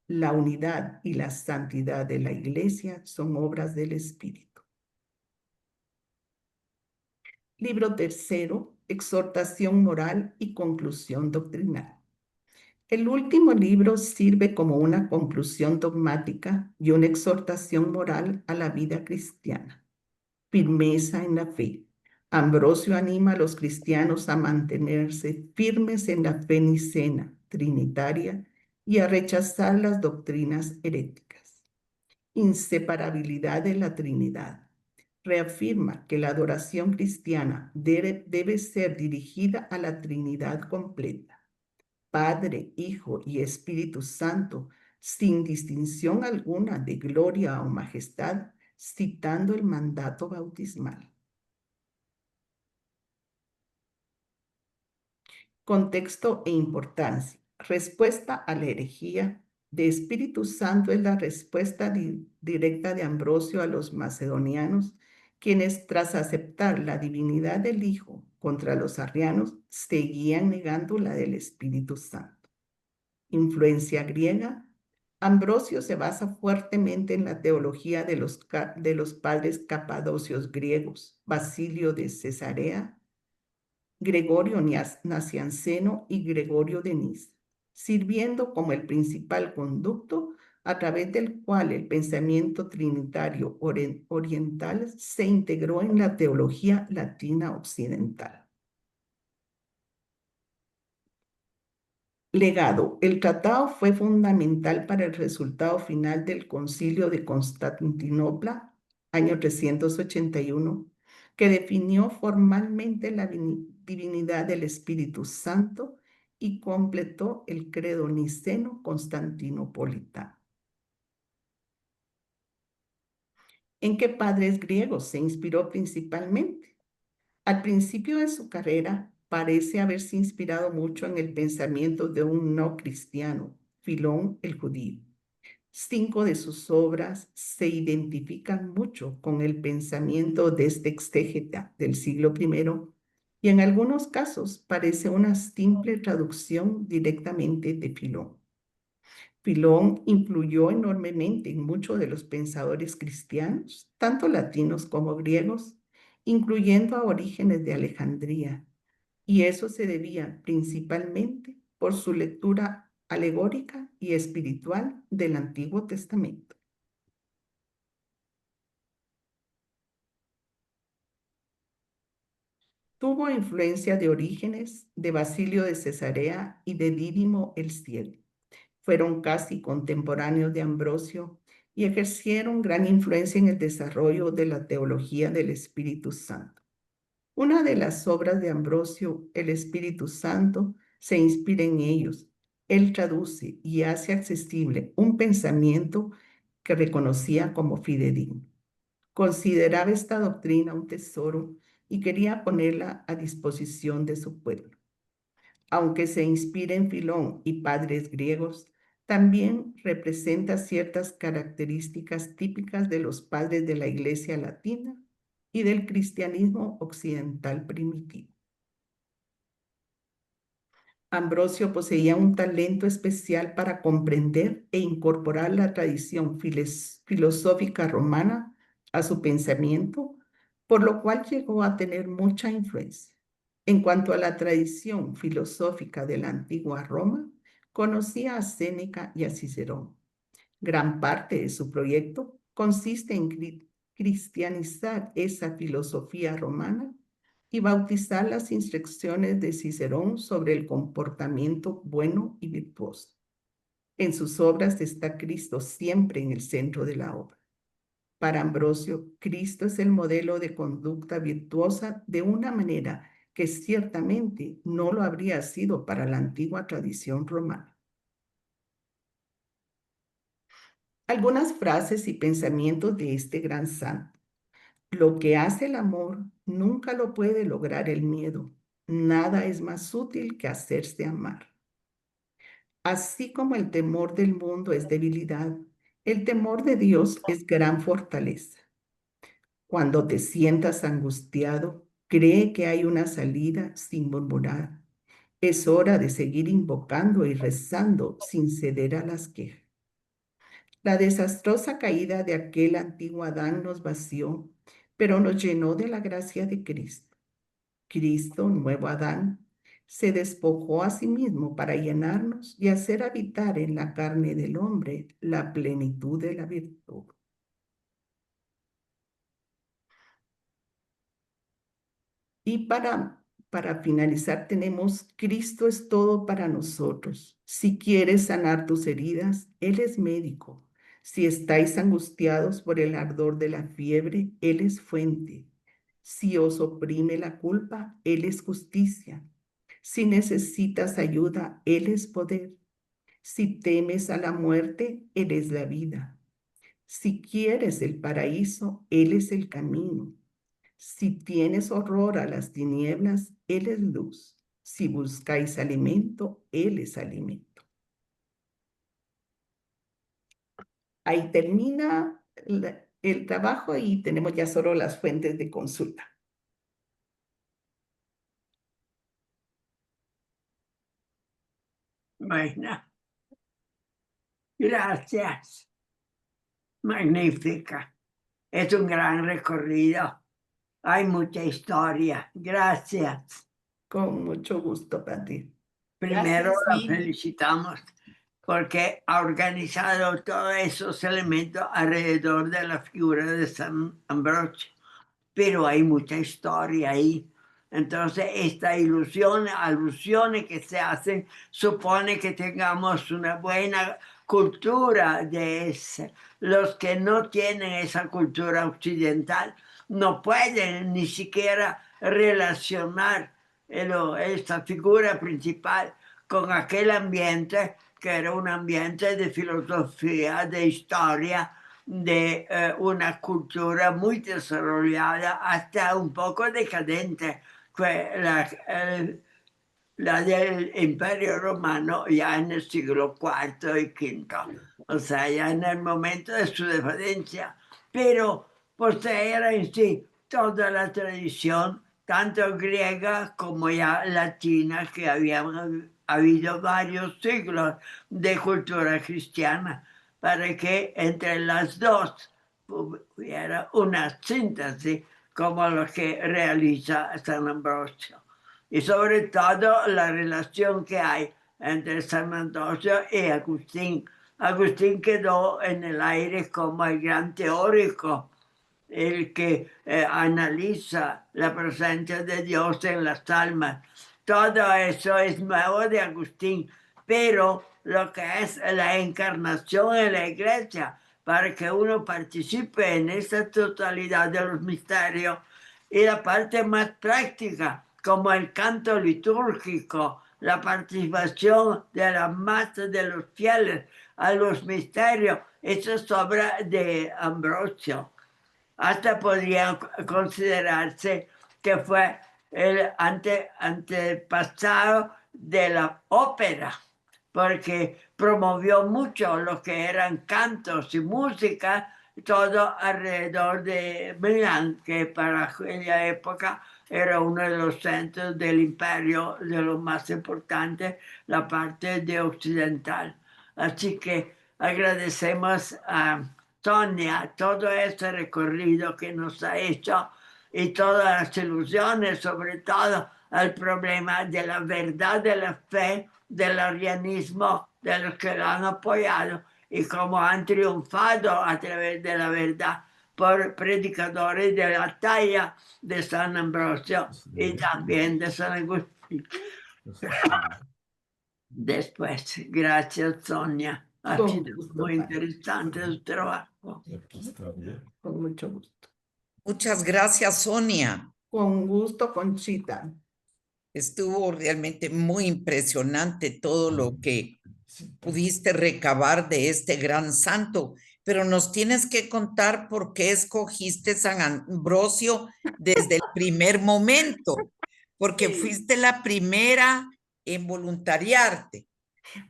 La unidad y la santidad de la Iglesia son obras del Espíritu. Libro tercero, exhortación moral y conclusión doctrinal. El último libro sirve como una conclusión dogmática y una exhortación moral a la vida cristiana. Firmeza en la fe. Ambrosio anima a los cristianos a mantenerse firmes en la fe nicena, trinitaria, y a rechazar las doctrinas heréticas. Inseparabilidad de la Trinidad. Reafirma que la adoración cristiana debe ser dirigida a la Trinidad completa, Padre, Hijo y Espíritu Santo, sin distinción alguna de gloria o majestad, citando el mandato bautismal. Contexto e importancia. Respuesta a la herejía de Espíritu Santo es la respuesta directa de Ambrosio a los macedonianos, quienes tras aceptar la divinidad del Hijo contra los arrianos, seguían negando la del Espíritu Santo. Influencia griega. Ambrosio se basa fuertemente en la teología de los padres capadocios griegos, Basilio de Cesarea, Gregorio Nacianceno y Gregorio de Niza, sirviendo como el principal conducto a través del cual el pensamiento trinitario oriental se integró en la teología latina occidental. Legado. El tratado fue fundamental para el resultado final del Concilio de Constantinopla, año 381, que definió formalmente la divinidad del Espíritu Santo y completó el credo niceno constantinopolitano. ¿En qué padres griegos se inspiró principalmente? Al principio de su carrera, parece haberse inspirado mucho en el pensamiento de un no cristiano, Filón el judío. 5 de sus obras se identifican mucho con el pensamiento de este exégeta del siglo I y en algunos casos parece una simple traducción directamente de Filón. Filón influyó enormemente en muchos de los pensadores cristianos, tanto latinos como griegos, incluyendo a Orígenes de Alejandría, y eso se debía principalmente por su lectura alegórica y espiritual del Antiguo Testamento. Tuvo influencia de Orígenes, de Basilio de Cesarea y de Dídimo el Ciego. Fueron casi contemporáneos de Ambrosio y ejercieron gran influencia en el desarrollo de la teología del Espíritu Santo. Una de las obras de Ambrosio, el Espíritu Santo, se inspira en ellos. Él traduce y hace accesible un pensamiento que reconocía como fidedigno. Consideraba esta doctrina un tesoro y quería ponerla a disposición de su pueblo. Aunque se inspira en Filón y padres griegos, también representa ciertas características típicas de los padres de la Iglesia latina y del cristianismo occidental primitivo. Ambrosio poseía un talento especial para comprender e incorporar la tradición filosófica romana a su pensamiento, por lo cual llegó a tener mucha influencia. En cuanto a la tradición filosófica de la antigua Roma, conocía a Séneca y a Cicerón. Gran parte de su proyecto consiste en cristianizar esa filosofía romana y bautizar las instrucciones de Cicerón sobre el comportamiento bueno y virtuoso. En sus obras está Cristo siempre en el centro de la obra. Para Ambrosio, Cristo es el modelo de conducta virtuosa de una manera que ciertamente no lo habría sido para la antigua tradición romana. Algunas frases y pensamientos de este gran santo. Lo que hace el amor nunca lo puede lograr el miedo. Nada es más útil que hacerse amar. Así como el temor del mundo es debilidad, el temor de Dios es gran fortaleza. Cuando te sientas angustiado, cree que hay una salida sin murmurar. Es hora de seguir invocando y rezando sin ceder a las quejas. La desastrosa caída de aquel antiguo Adán nos vació, pero nos llenó de la gracia de Cristo. Cristo, nuevo Adán, se despojó a sí mismo para llenarnos y hacer habitar en la carne del hombre la plenitud de la virtud. Y para finalizar tenemos, Cristo es todo para nosotros. Si quieres sanar tus heridas, Él es médico. Si estáis angustiados por el ardor de la fiebre, Él es fuente. Si os oprime la culpa, Él es justicia. Si necesitas ayuda, Él es poder. Si temes a la muerte, Él es la vida. Si quieres el paraíso, Él es el camino. Si tienes horror a las tinieblas, Él es luz. Si buscáis alimento, Él es alimento. Ahí termina el trabajo y tenemos ya solo las fuentes de consulta. Bueno, gracias. Magnífica. Es un gran recorrido. Hay mucha historia. Gracias. Con mucho gusto, Pati. Primero Gracias, la sí. felicitamos porque ha organizado todos esos elementos alrededor de la figura de San Ambrosio. Pero hay mucha historia ahí. Entonces, esta alusiones que se hacen, supone que tengamos una buena cultura de ese. Los que no tienen esa cultura occidental no pueden ni siquiera relacionar esta figura principal con aquel ambiente que era un ambiente de filosofía, de historia, de una cultura muy desarrollada, hasta un poco decadente, la del Imperio Romano ya en el siglo IV y V, o sea, ya en el momento de su decadencia, pero poseer en sí toda la tradición, tanto griega como ya latina, que habían habido varios siglos de cultura cristiana, para que entre las dos hubiera una síntesis como lo que realiza San Ambrosio. Y sobre todo la relación que hay entre San Ambrosio y Agustín. Agustín quedó en el aire como el gran teórico, el que analiza la presencia de Dios en las almas. Todo eso es nuevo de Agustín, pero lo que es la encarnación en la iglesia, para que uno participe en esa totalidad de los misterios, y la parte más práctica, como el canto litúrgico, la participación de la masa de los fieles a los misterios, eso es obra de Ambrosio. Hasta podría considerarse que fue el antepasado de la ópera, porque promovió mucho lo que eran cantos y música, todo alrededor de Milán, que para aquella época era uno de los centros del imperio, de los más importantes, la parte de occidental. Así que agradecemos a Sonia todo este recorrido que nos ha hecho y todas las ilusiones, sobre todo al problema de la verdad de la fe, del arianismo, de los que lo han apoyado y cómo han triunfado a través de la verdad por predicadores de la talla de San Ambrosio y también de San Agustín. Después, gracias Sonia, ha Con sido gusto, muy Pati. interesante su trabajo. Con mucho gusto. Muchas gracias, Sonia. Con gusto, Conchita. Estuvo realmente muy impresionante todo lo que pudiste recabar de este gran santo, pero nos tienes que contar por qué escogiste San Ambrosio desde el primer momento, porque fuiste la primera en voluntariarte.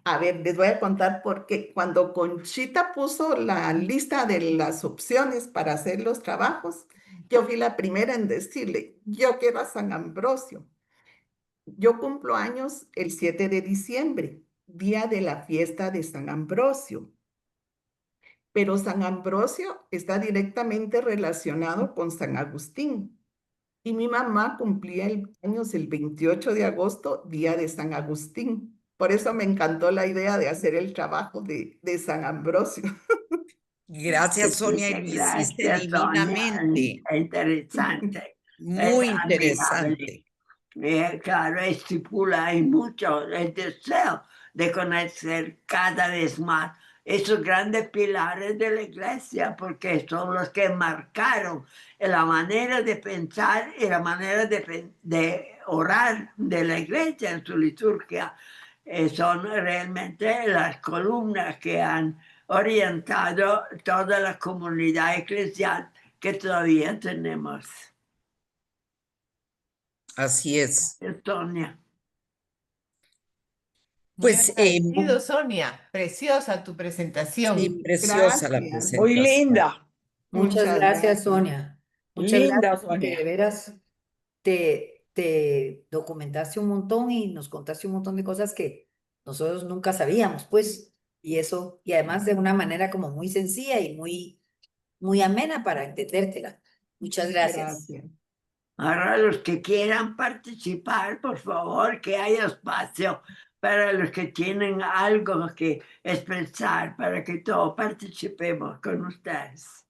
A ver, les voy a contar porque cuando Conchita puso la lista de las opciones para hacer los trabajos, yo fui la primera en decirle, yo quiero a San Ambrosio. Yo cumplo años el 7 de diciembre, día de la fiesta de San Ambrosio. Pero San Ambrosio está directamente relacionado con San Agustín. Y mi mamá cumplía años el 28 de agosto, día de San Agustín. Por eso me encantó la idea de hacer el trabajo de San Ambrosio. Gracias, Sonia, y lo hiciste Gracias, Sonia. divinamente. Interesante. Muy Admirable. interesante. Claro, estipula hay mucho el deseo de conocer cada vez más esos grandes pilares de la iglesia, porque son los que marcaron la manera de pensar y la manera de orar de la iglesia en su liturgia. Son realmente las columnas que han orientado toda la comunidad eclesial que todavía tenemos. Así es. Sonia. Pues, Agradecido, Sonia. Preciosa tu presentación. sí, preciosa la Gracias. presentación. Muy linda. Muchas gracias, Sonia. Muchas Linda, gracias porque Sonia. de veras te documentaste un montón y nos contaste un montón de cosas que nosotros nunca sabíamos, pues, y eso, y además de una manera como muy sencilla y muy amena para entendértela. Muchas gracias. Gracias. Ahora los que quieran participar, por favor, que haya espacio para los que tienen algo que expresar, para que todos participemos con ustedes.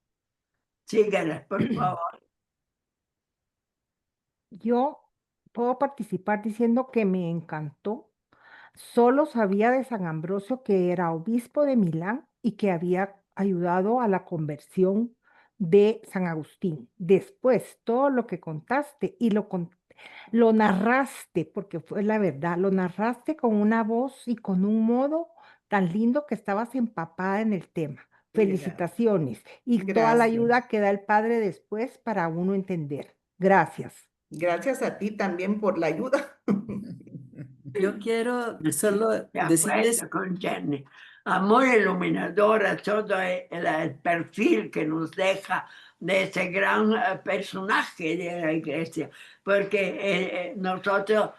Síganles, por favor. Yo puedo participar diciendo que me encantó. Solo sabía de San Ambrosio que era obispo de Milán y que había ayudado a la conversión de San Agustín. Después, todo lo que contaste y lo narraste, porque fue la verdad, lo narraste con una voz y con un modo tan lindo que estabas empapada en el tema. Felicitaciones y toda la Gracias. ayuda que da el Padre después para uno entender. Gracias. Gracias a ti también por la ayuda. Yo quiero solo De decirles, acuerdo con Jenny. Muy iluminadora todo el perfil que nos deja de ese gran personaje de la iglesia, porque nosotros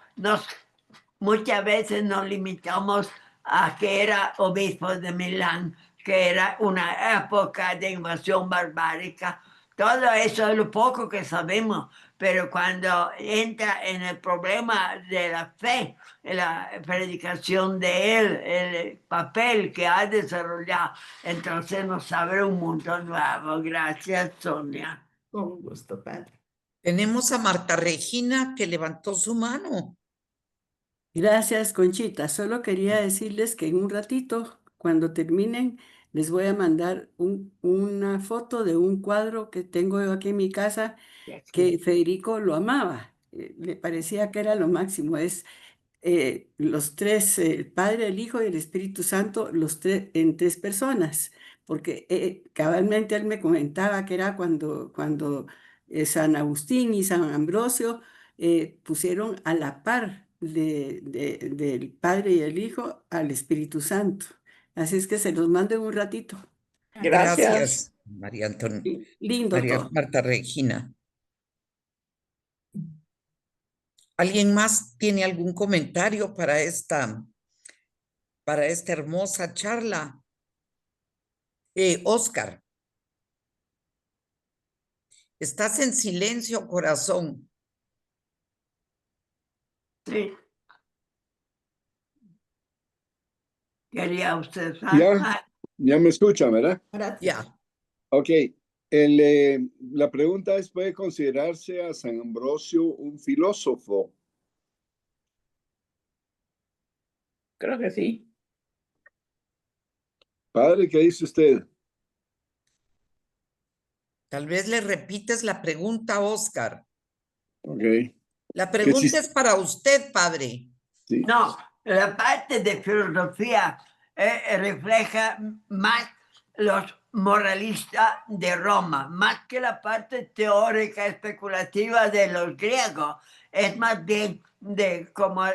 muchas veces nos limitamos a que era obispo de Milán, que era una época de invasión barbárica. Todo eso es lo poco que sabemos, pero cuando entra en el problema de la fe, la predicación de él, el papel que ha desarrollado, entonces nos abre un mundo nuevo. Gracias, Sonia. Con gusto, padre. Tenemos a Marta Regina que levantó su mano. gracias Conchita, solo quería decirles que en un ratito, cuando terminen, les voy a mandar una foto de un cuadro que tengo yo aquí en mi casa, que Federico lo amaba, le parecía que era lo máximo, es los tres, el Padre, el Hijo y el Espíritu Santo, los tres en tres personas, porque cabalmente él me comentaba que era cuando San Agustín y San Ambrosio pusieron a la par del Padre y el Hijo al Espíritu Santo. Así es que se los mando en un ratito. Gracias. María Antonia. Lindo todo. Marta Regina. ¿Alguien más tiene algún comentario para esta hermosa charla? Oscar. Estás en silencio, corazón. Sí. Quería usted Ya me escuchan, ¿verdad? Gracias. Ya. Ok. La pregunta es, ¿puede considerarse a San Ambrosio un filósofo? Creo que sí. Padre, ¿qué dice usted? Tal vez le repites la pregunta, Oscar. Ok. La pregunta es para usted, padre. Sí. No, la parte de filosofía refleja más los moralista de Roma, más que la parte teórica especulativa de los griegos, es más bien de como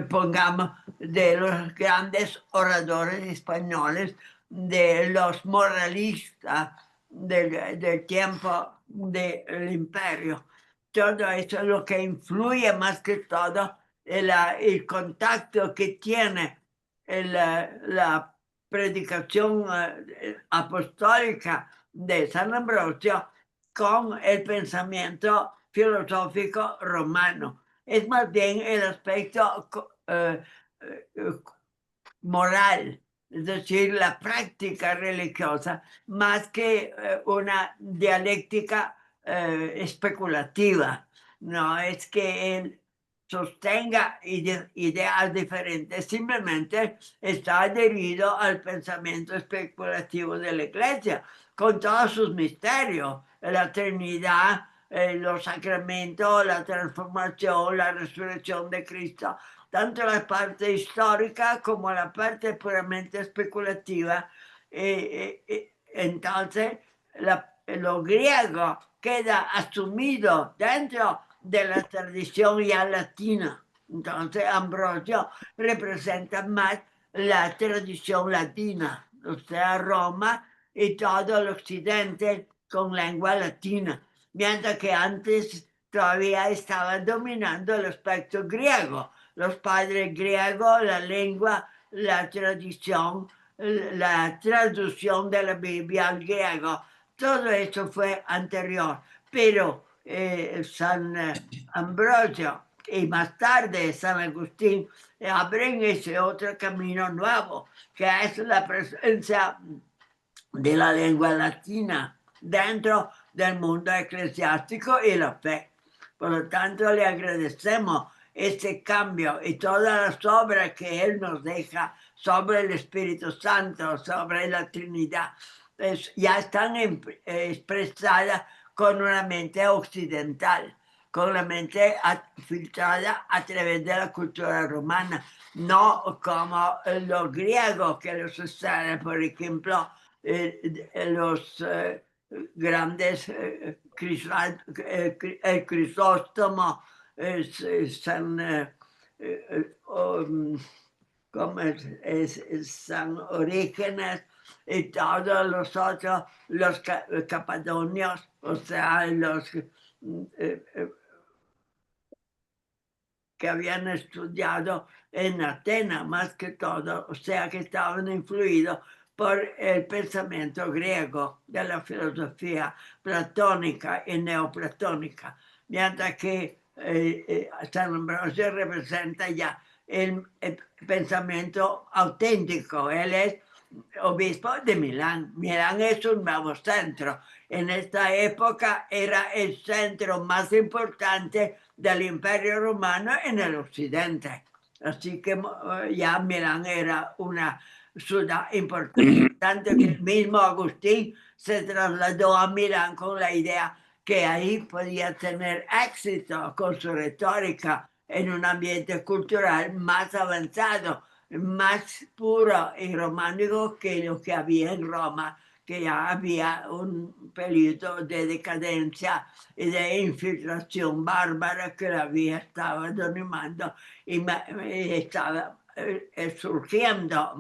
pongamos de los grandes oradores españoles, de los moralistas del tiempo del imperio. Todo eso es lo que influye más que todo el contacto que tiene la predicación apostólica de San Ambrosio con el pensamiento filosófico romano. Es más bien el aspecto moral, es decir, la práctica religiosa, más que una dialéctica especulativa. No es que él sostenga ideas diferentes, simplemente está adherido al pensamiento especulativo de la Iglesia, con todos sus misterios, la Trinidad, los sacramentos, la transformación, la resurrección de Cristo, tanto la parte histórica como la parte puramente especulativa. Entonces, lo griego queda asumido dentro de la tradición ya latina. Entonces, Ambrosio representa más la tradición latina, o sea, Roma y todo el occidente con lengua latina, mientras que antes todavía estaba dominando el aspecto griego, los padres griegos, la lengua, la tradición, la traducción de la Biblia al griego. Todo eso fue anterior, pero San Ambrosio y más tarde San Agustín abren ese otro camino nuevo, que es la presencia de la lengua latina dentro del mundo eclesiástico y la fe. Por lo tanto, le agradecemos este cambio y todas las obras que Él nos deja sobre el Espíritu Santo, sobre la Trinidad, ya están expresadas con una mente occidental, con la mente filtrada a través de la cultura romana, no como los griegos que los usaron, por ejemplo, los grandes el Crisóstomo, San San Orígenes y todos los otros, los capadonios, o sea, los que habían estudiado en Atenas más que todo, o sea, que estaban influidos por el pensamiento griego de la filosofía platónica y neoplatónica, mientras que San Ambrosio representa ya el pensamiento auténtico. Él es obispo de Milán. Milán es un nuevo centro. En esta época era el centro más importante del Imperio Romano en el occidente. Así que ya Milán era una ciudad importante, tanto que el mismo Agustín se trasladó a Milán con la idea que ahí podía tener éxito con su retórica en un ambiente cultural más avanzado, más puro y románico que lo que había en Roma, que ya había un periodo de decadencia y de infiltración bárbara que la había estado dominando y estaba surgiendo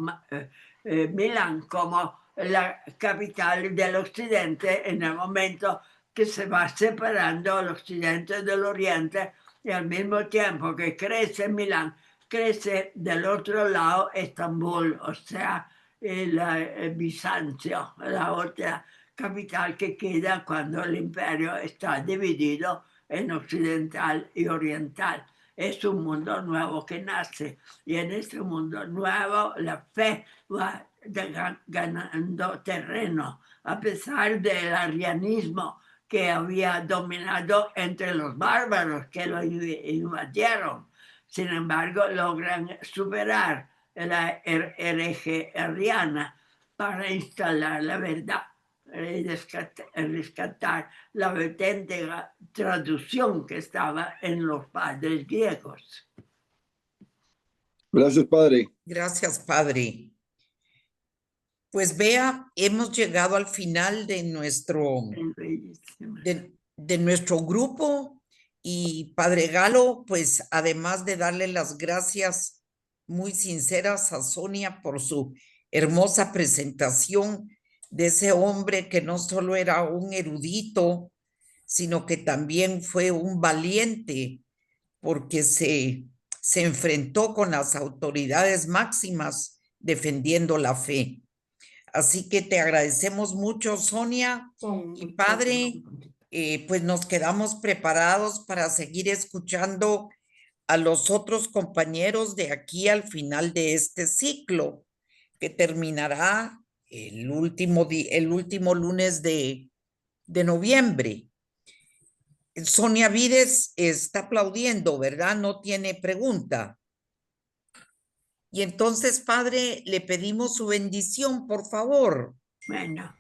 Milán como la capital del occidente en el momento que se va separando el occidente del oriente, y al mismo tiempo que crece Milán, crece del otro lado Estambul, o sea, el Bizancio, la otra capital que queda cuando el imperio está dividido en occidental y oriental. Es un mundo nuevo que nace, y en este mundo nuevo la fe va ganando terreno, a pesar del arrianismo que había dominado entre los bárbaros que lo invadieron. Sin embargo, logran superar la hereje arriana para instalar la verdad y rescatar la auténtica traducción que estaba en los padres griegos. Gracias, padre. Gracias, padre. Pues vea, hemos llegado al final de nuestro grupo y Padre Galo, pues además de darle las gracias muy sinceras a Sonia por su hermosa presentación de ese hombre que no solo era un erudito, sino que también fue un valiente porque se enfrentó con las autoridades máximas defendiendo la fe. Así que te agradecemos mucho, Sonia. Y Padre, pues nos quedamos preparados para seguir escuchando a los otros compañeros de aquí al final de este ciclo, que terminará el último lunes de noviembre. Sonia Vides está aplaudiendo, ¿verdad? No tiene pregunta. Y entonces, Padre, le pedimos su bendición, por favor. Bueno,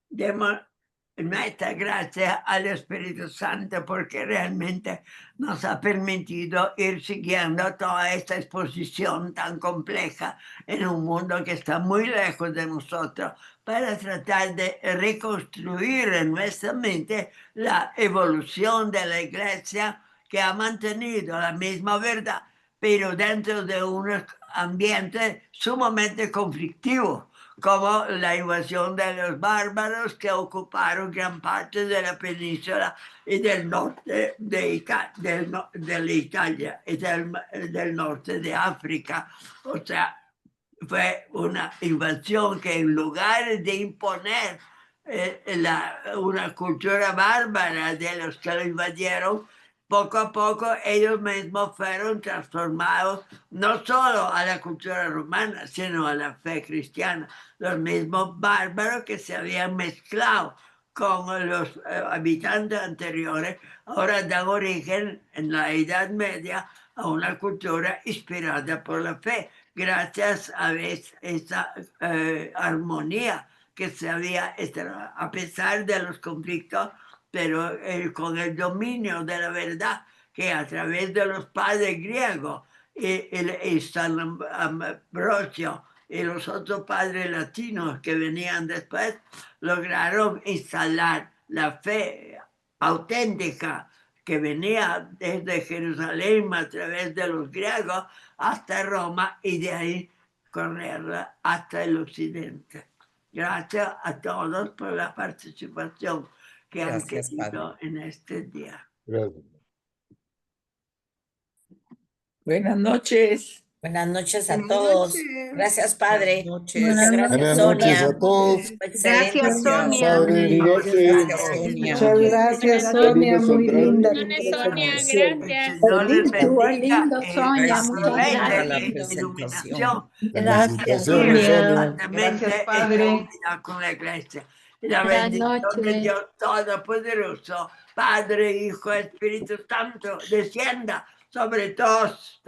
demos nuestra gracia al Espíritu Santo porque realmente nos ha permitido ir siguiendo toda esta exposición tan compleja en un mundo que está muy lejos de nosotros para tratar de reconstruir en nuestra mente la evolución de la Iglesia que ha mantenido la misma verdad, pero dentro de un ambiente sumamente conflictivo, como la invasión de los bárbaros que ocuparon gran parte de la península y del norte de la Italia y del norte de África. O sea, fue una invasión que en lugar de imponer una cultura bárbara de los que lo invadieron, poco a poco ellos mismos fueron transformados no solo a la cultura romana, sino a la fe cristiana. Los mismos bárbaros que se habían mezclado con los habitantes anteriores, ahora dan origen en la Edad Media a una cultura inspirada por la fe, gracias a esa armonía que se había, a pesar de los conflictos, pero con el dominio de la verdad, que a través de los padres griegos y San Ambrosio y los otros padres latinos que venían después, lograron instalar la fe auténtica que venía desde Jerusalén a través de los griegos hasta Roma y de ahí correrla hasta el occidente. Gracias a todos por la participación que han querido en este día. Gracias. Buenas noches. Buenas noches a Buenas todos. noches. Gracias, Padre. Buenas noches. Muchas gracias, Buenas Sonia. noches a todos. Excelente. Gracias, Sonia. Padre. Gracias, Sonia. Muchas gracias, Sonia. Muy linda tu Sonia, presentación. gracias. Estuvo lindo, Sonia. Muchas Para la gracias. presentación. Gracias, Sonia. Gracias, Padre. Con la iglesia. La Buenas bendición de noches. Dios Todopoderoso, Padre, Hijo, Espíritu Santo, descienda sobre todos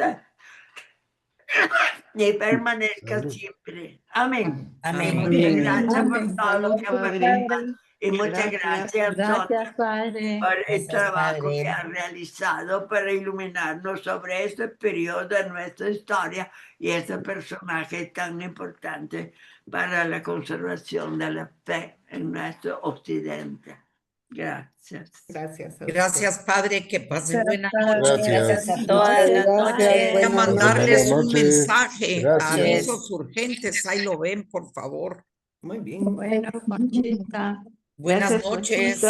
y permanezca siempre. Amén. Amén. Gracias por todo lo que Padre. participan. Y muchas gracias, Sonia, Gracias, Padre. por el Gracias, trabajo Padre. que ha realizado para iluminarnos sobre este periodo de nuestra historia y este personaje tan importante para la conservación de la fe en nuestro occidente. Gracias. Gracias. Gracias, Padre, que pase buena noche. Gracias. Gracias a todas. Muchas Buenas gracias. noches. Voy a Buenas mandarles noches. un mensaje a Gracias. avisos urgentes. Ahí lo ven, por favor. Muy bien. Bueno, Conchita. Buenas Gracias, noches.